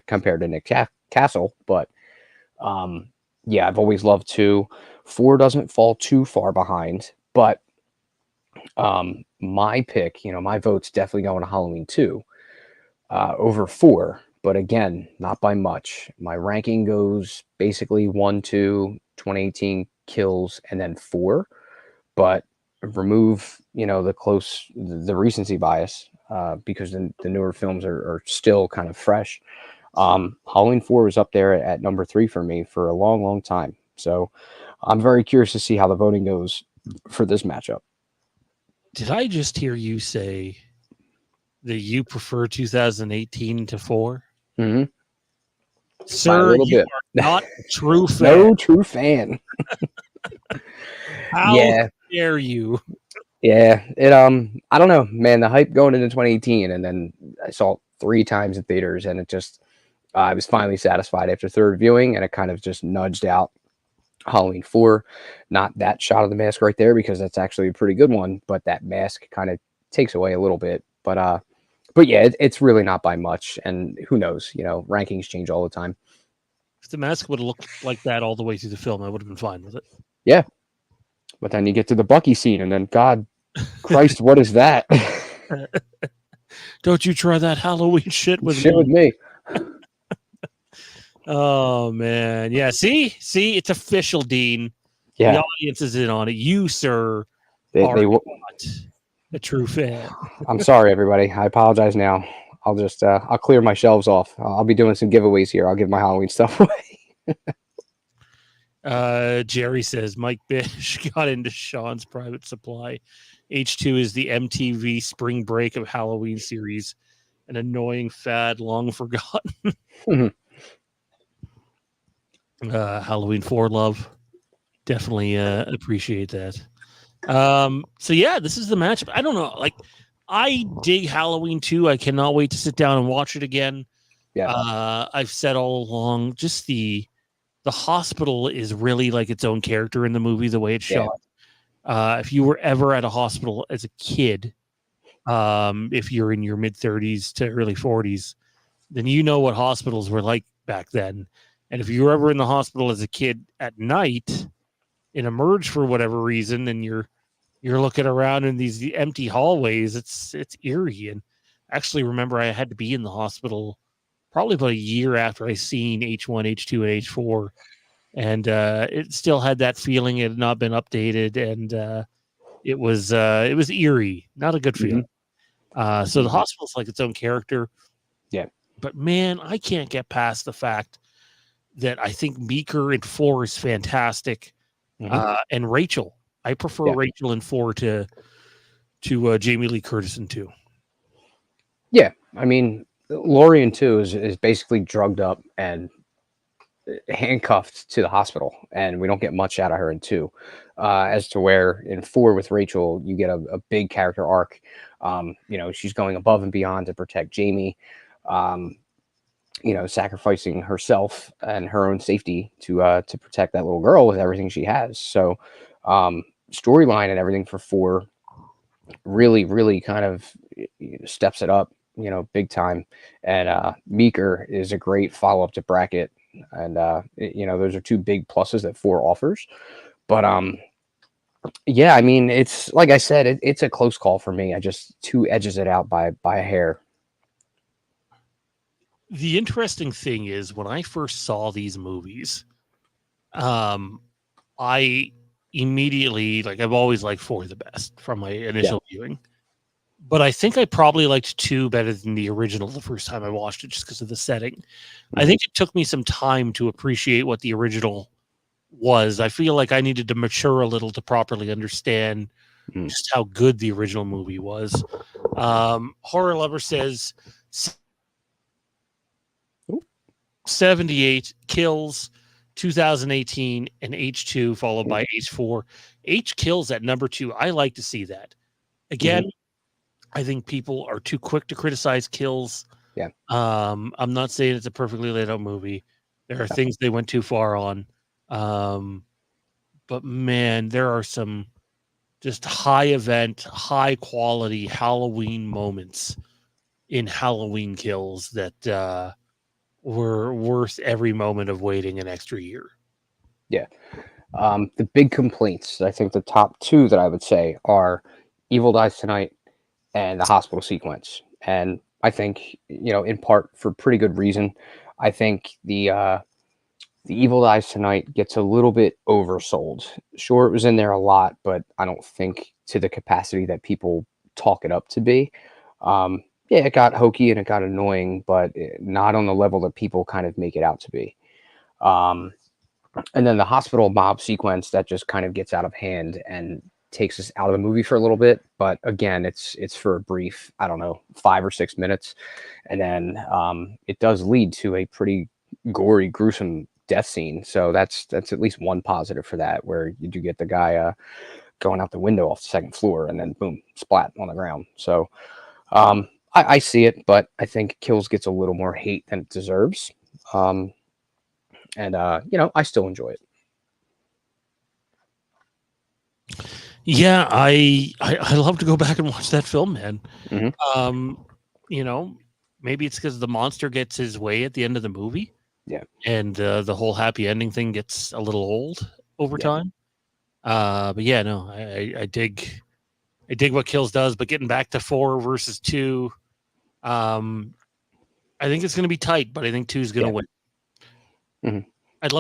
compared to Nick Castle. But yeah, I've always loved 2. 4 doesn't fall too far behind. But my pick, my vote's definitely going to Halloween 2. over 4, but again, not by much. My ranking goes basically 1, 2, 2018 kills, and then 4. But remove, the recency bias, because the newer films are still kind of fresh. Halloween 4 was up there at number 3 for me for a long, long time. So I'm very curious to see how the voting goes for this matchup. Did I just hear you say that you prefer 2018 to 4? Mm-hmm. Sir, you bit. are not a true fan. No true fan. How Yeah. dare you? Yeah. I don't know, man. The hype going into 2018, and then I saw it 3 times in theaters, and it just, I was finally satisfied after third viewing, and it kind of just nudged out Halloween 4. Not that shot of the mask right there, because that's actually a pretty good one, but that mask kind of takes away a little bit. But yeah, it's really not by much, and who knows? Rankings change all the time. If the mask would have looked like that all the way through the film, I would have been fine with it. Yeah, but then you get to the Bucky scene, and then God Christ, what is that? Don't you try that Halloween shit with me. Oh man, yeah. See, it's official, Dean. Yeah, the audience is in on it. You, sir, they are not a true fan. I'm sorry, everybody. I apologize now. I'll just I'll clear my shelves off. I'll be doing some giveaways here. I'll give my Halloween stuff away. Jerry says Mike Bish got into Sean's Private Supply. H2 is the MTV spring break of Halloween series, an annoying fad long forgotten. Halloween 4 love. Definitely appreciate that. So yeah, this is the matchup. I don't know. Like, I dig Halloween 2. I cannot wait to sit down and watch it again. Yeah. I've said all along, just the hospital is really like its own character in the movie, the way it's shot. If you were ever at a hospital as a kid, if you're in your mid 30s to early 40s, then you know what hospitals were like back then. And if you were ever in the hospital as a kid at night and emerge for whatever reason, and you're looking around in these empty hallways, it's eerie. And actually remember, I had to be in the hospital probably about a year after I seen H1, H2, and H4. And it still had that feeling. It had not been updated, and it was eerie, not a good feeling. So the hospital's like its own character. Yeah. But man, I can't get past the fact that I think Meeker in 4 is fantastic. And Rachel, I prefer Rachel in 4 to Jamie Lee Curtis in 2. Yeah, I mean, Laurie in 2 is basically drugged up and handcuffed to the hospital, and we don't get much out of her in 2. As to where in 4 with Rachel, you get a big character arc. She's going above and beyond to protect Jamie. Sacrificing herself and her own safety to protect that little girl with everything she has. So, storyline and everything for 4 really, really kind of steps it up, big time. And Meeker is a great follow up to Brackett, and those are 2 big pluses that 4 offers. But yeah, I mean, it's like I said, it's a close call for me. I just 2 edges it out by a hair. The interesting thing is, when I first saw these movies, I immediately, like, I've always liked 4 the best from my initial viewing. But I think I probably liked 2 better than the original the first time I watched it, just because of the setting. I think it took me some time to appreciate what the original was. I feel like I needed to mature a little to properly understand just how good the original movie was. Horror Lover says 78 kills, 2018, and H2 followed by H4. H kills at number 2. I like to see that. Again, I think people are too quick to criticize kills. Yeah. I'm not saying it's a perfectly laid out movie. There are things they went too far on. But man, there are some just high event, high quality Halloween moments in Halloween Kills that were worth every moment of waiting an extra year. Yeah. The big complaints, I think the top 2 that I would say are Evil Dies Tonight and the hospital sequence. And I think, in part for pretty good reason. I think the Evil Dies Tonight gets a little bit oversold. Sure, it was in there a lot, but I don't think to the capacity that people talk it up to be. Yeah, it got hokey and it got annoying, but not on the level that people kind of make it out to be. Um, and then the hospital mob sequence that just kind of gets out of hand and takes us out of the movie for a little bit. But again, it's for a brief, I don't know, 5 or 6 minutes, and then it does lead to a pretty gory, gruesome death scene. So that's at least one positive for that, where you do get the guy going out the window off the second floor, and then boom, splat on the ground. So I see it, but I think Kills gets a little more hate than it deserves. And I still enjoy it. Yeah, I love to go back and watch that film, man. Mhm. You know, maybe it's because the monster gets his way at the end of the movie, Yeah. and the whole happy ending thing gets a little old over Yeah. time. But yeah, no, I dig what Kills does. But getting back to 4 versus 2, I think it's going to be tight, but I think 2 is going to Yeah. win. Mhm. I'd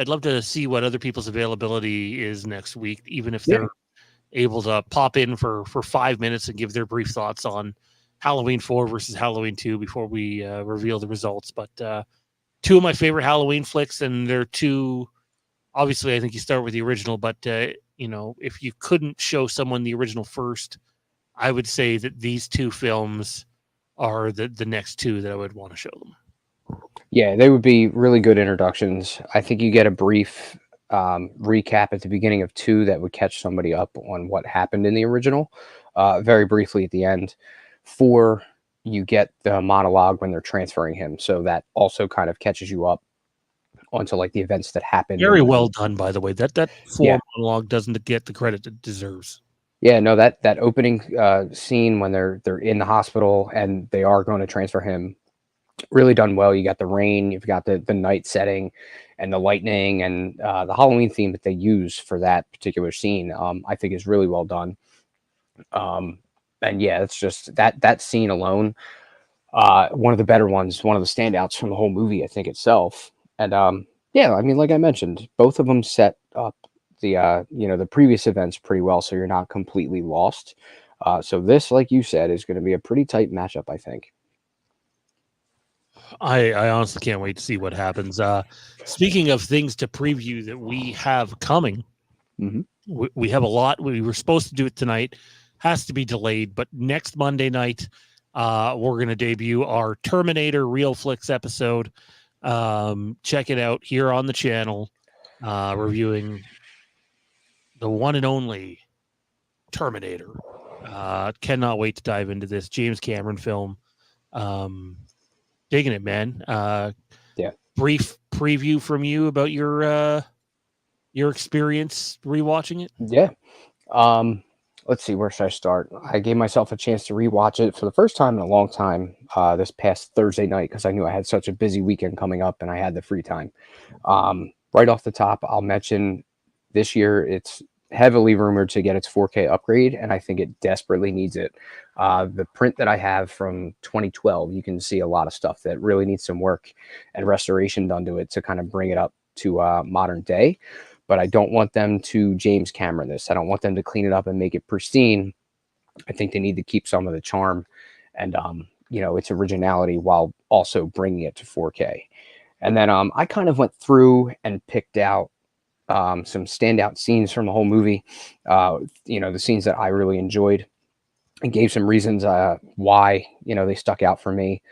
love to see what other people's availability is next week, even if Yeah. they're able to pop in for 5 minutes and give their brief thoughts on Halloween 4 versus Halloween 2 before we reveal the results. But 2 of my favorite Halloween flicks, and they're 2. Obviously, I think you start with the original, but if you couldn't show someone the original first, I would say that these 2 films are the next 2 that I would want to show them. Yeah, they would be really good introductions. I think you get a brief recap at the beginning of 2 that would catch somebody up on what happened in the original, very briefly at the end. 4, you get the monologue when they're transferring him, so that also kind of catches you up onto like the events that happened. Very well done, by the way. That 4 Yeah, monologue doesn't get the credit it deserves. yeah, no, that opening scene when they're in the hospital and they are going to transfer him, really done well. You got the rain, you've got the night setting, and the lightning, and the Halloween theme that they use for that particular scene. I think is really well done. Um, and yeah, it's just that scene alone, one of the better ones, one of the standouts from the whole movie, I think itself. And yeah, I mean, like I mentioned, both of them set up the previous events pretty well, so you're not completely lost. So this, like you said, is going to be a pretty tight matchup, I think. I honestly can't wait to see what happens. Speaking of things to preview that we have coming, Hmm. we have a lot. We were supposed to do it tonight, has to be delayed, but next Monday night, we're going to debut our Terminator Real Flicks episode. Check it out here on the channel, reviewing the one and only Terminator. Cannot wait to dive into this James Cameron film. Digging it, man. Yeah. Brief preview from you about your experience rewatching it. Yeah. Let's see, where should I start? I gave myself a chance to rewatch it for the first time in a long time this past Thursday night because I knew I had such a busy weekend coming up and I had the free time. Right off the top, I'll mention this year it's heavily rumored to get its 4K upgrade, and I think it desperately needs it. The print that I have from 2012, you can see a lot of stuff that really needs some work and restoration done to it to kind of bring it up to modern day. But I don't want them to James Cameron this. I don't want them to clean it up and make it pristine. I think they need to keep some of the charm and its originality while also bringing it to 4K. And then I kind of went through and picked out some standout scenes from the whole movie. The scenes that I really enjoyed, and gave some reasons why they stuck out for me.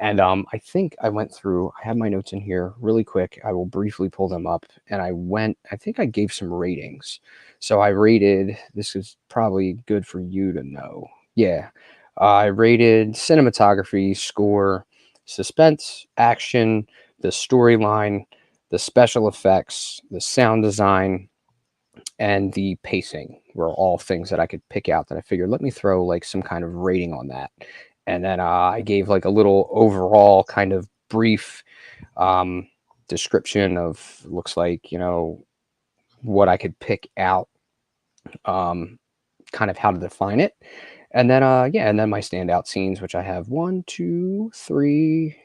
And I think I went through. I have my notes in here really quick. I will briefly pull them up. And I think I gave some ratings. So I rated. This is probably good for you to know. Yeah, I rated cinematography, score, suspense, action, the storyline, the special effects, the sound design, and the pacing were all things that I could pick out that I figured, let me throw like some kind of rating on that. And then I gave like a little overall kind of brief um, description of, looks like, what I could pick out, kind of how to define it. And then and then my standout scenes, which I have 1, 2, 3,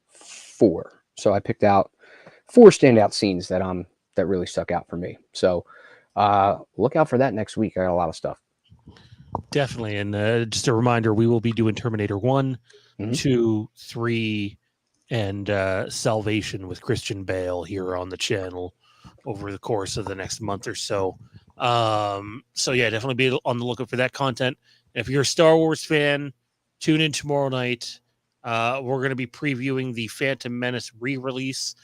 4. So I picked out 4 standout scenes that really stuck out for me. So look out for that next week. I got a lot of stuff. Definitely. And just a reminder, we will be doing Terminator 1, 2, 3, and Salvation with Christian Bale here on the channel over the course of the next month or so. So yeah, definitely be on the lookout for that content. If you're a Star Wars fan, tune in tomorrow night. We're going to be previewing the Phantom Menace re-release,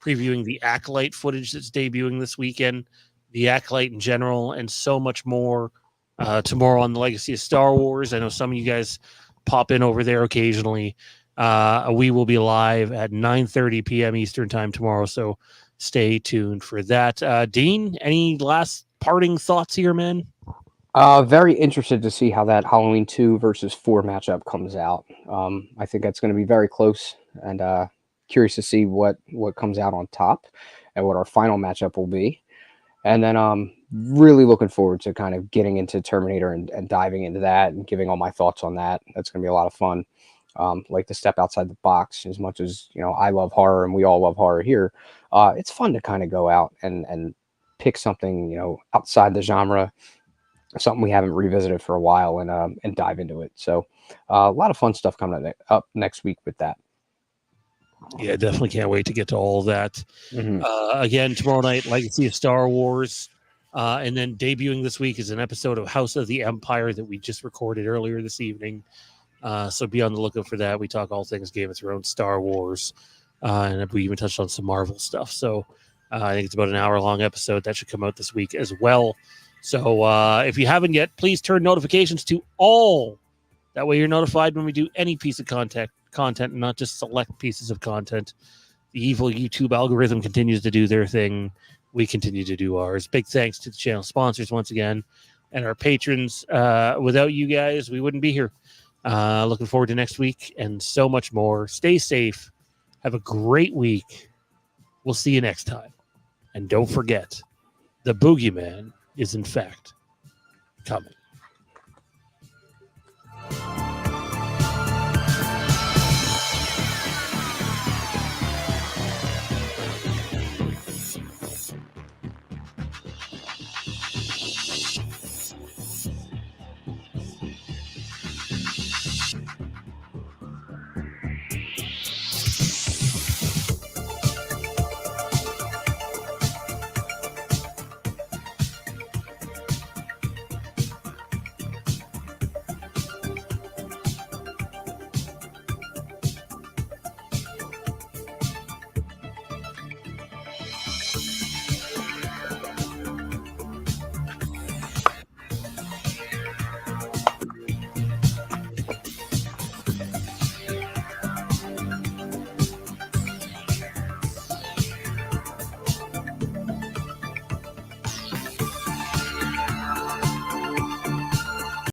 previewing the Acolyte footage that's debuting this weekend, the Acolyte in general, and so much more tomorrow on the Legacy of Star Wars. I know some of you guys pop in over there occasionally. We will be live at 9:30 p.m. Eastern time tomorrow, so stay tuned for that. Dean, any last parting thoughts here, man? Very interested to see how that Halloween 2 versus 4 matchup comes out. I think that's going to be very close, and curious to see what comes out on top and what our final matchup will be. And then really looking forward to kind of getting into Terminator and diving into that and giving all my thoughts on that. That's going to be a lot of fun. Like to step outside the box as much as, I love horror and we all love horror here. It's fun to kind of go out and pick something, outside the genre, something we haven't revisited for a while and dive into it. So a lot of fun stuff coming up next week with that. Yeah, definitely can't wait to get to all that. Again, tomorrow night, Legacy of Star Wars. And then debuting this week is an episode of House of the Empire that we just recorded earlier this evening. So be on the lookout for that. We talk all things Game of Thrones, Star Wars, and we even touched on some Marvel stuff. So I think it's about an hour-long episode. That should come out this week as well. So if you haven't yet, please turn notifications to all. That way you're notified when we do any piece of content, and not just select pieces of content. The evil YouTube algorithm continues to do their thing. We continue to do ours. Big thanks to the channel sponsors once again and our patrons. Without you guys, we wouldn't be here. Looking forward to next week and so much more. Stay safe. Have a great week. We'll see you next time. And don't forget, the boogeyman is in fact coming.